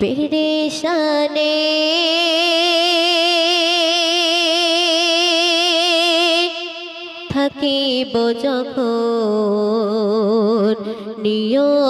পেরেশানে থাকিব যখন নিয়চিনে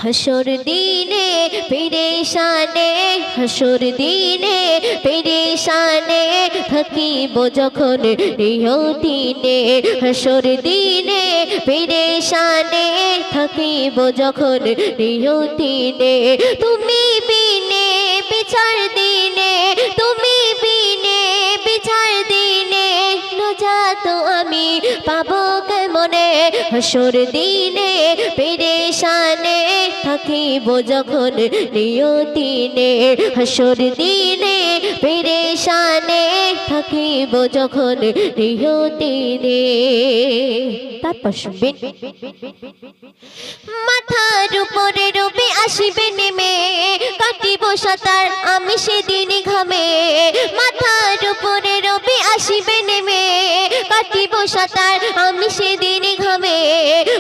হাসর দিনে পেরেশানে হাসর দিনে পেরেশানে থাকিব যখন নিয়তিনে হাসর দিনে পেরেশানে থাকিব যখন নিয়তিনে তুমি বিনে বিচার দিনে তুমি বিনে বিচার দিনে নজাত আমি পাবো কেমনে হাসর দিনে পেরেশানে থাকিব যখন নিয়তিনে হাসর দিনে পেরেশানে থাকিব যখন নিয়তিনে। তারপর শুনবেন মাথার উপরে রবি আসিবে নেমে কাটিব সাঁতার আমি সেদিন ঘামে মাথার উপরে রবি আসিবে নেমে কাটিব সাঁতার আমি সেদিন ঘামে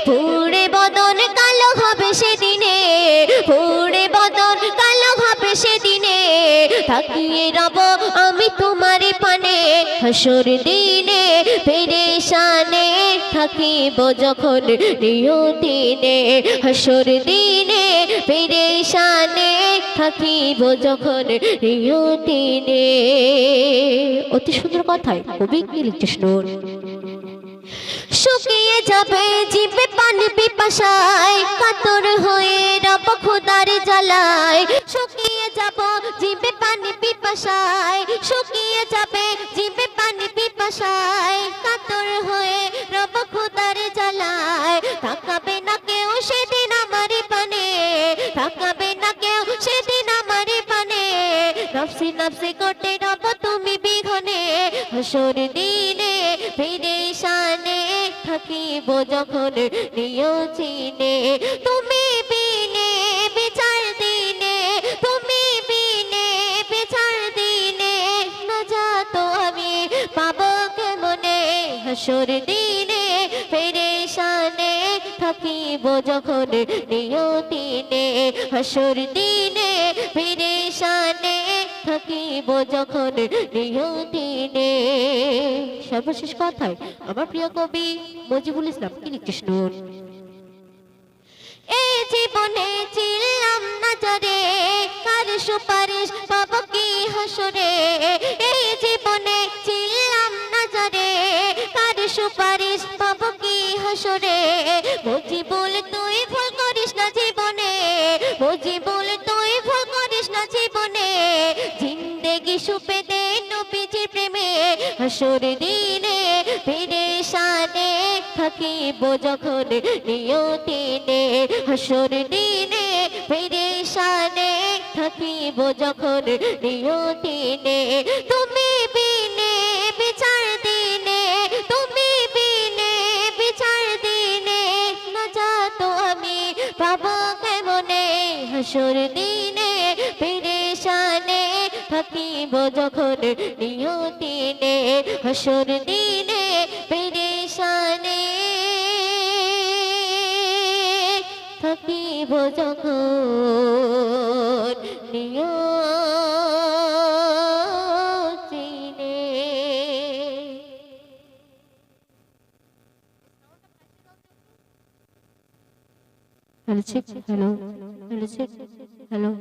পুড়ে বদন কালো হবে সেদিনে পুড়ে বদন কালো হবে সেদিনে তাকিয়ে রব আমি তোমার পানে হাসর দিনে পেরেশানে থাকিব যখন নিয়তিনে হাসর দিনে পেরেশানে থাকিব যখন নিয়তিনে। অতি সুন্দর কথায় কবি কি লিখছে শুনুন। শুকিয়ে যাবে জিভে পানি পিপাসায় কাতর হয়ে রব খোদার জ্বালায় শুকিয়ে যাব জিভে পানি পিপাসায় শুকিয়ে যাবে জিভে পানি পিপাসায় কাতর হয়ে রব খোদার জ্বালায় তাকাবে না কেউ সেদিন আমার পানে তাকাবে না কেউ সেদিন আমার পানে নফসি নফসি করতে রব তুমি বিঘনে হাসর দিনে পেরেশানে থাকিব যখন নিয়চিনে তুমি বিনে বিচার দিনে তুমি বিনে বিচার দিনে নজাত আমি পাবো কেমনে হাসর দিনে পেরেশানে থাকিব যখন নিয়তিনে হাসর দিনে পেরেশানে থাকিব যখন নিয়তিনে। সর্বশেষ কথায় আমার প্রিয় কবি মজিবুল ইসলাম কি লিখছে শুনুন। এই জীবনে ছিলাম না যারে কার সুপারিশ পাবো কি হাসরে এই জীবনে ছিলাম না যারে কার সুপারিশ পাবো কি হাসরে মজিবুল তুই ভুল করিস না জীবনে মজিবুল তুই ভুল করিস না জীবনে জিন্দেগি সুপে দে নবীজির প্রেমে হাসর দিনে পেরেশানে থাকিব যখন নিয়তিনে হাসর দিনে পেরেশানে থাকিব যখন নিয়তিনে তুমি বিনে বিচার দিনে তুমি বিনে বিচার দিনে নজাত আমি পাবো কেমনে হাসর দিনে পেরেশানে থাকিব যখন নিয়তিনে হাসর দিনে পেরেশানে থাকিব যখন নিয়তিনে। Hello hello hello hello.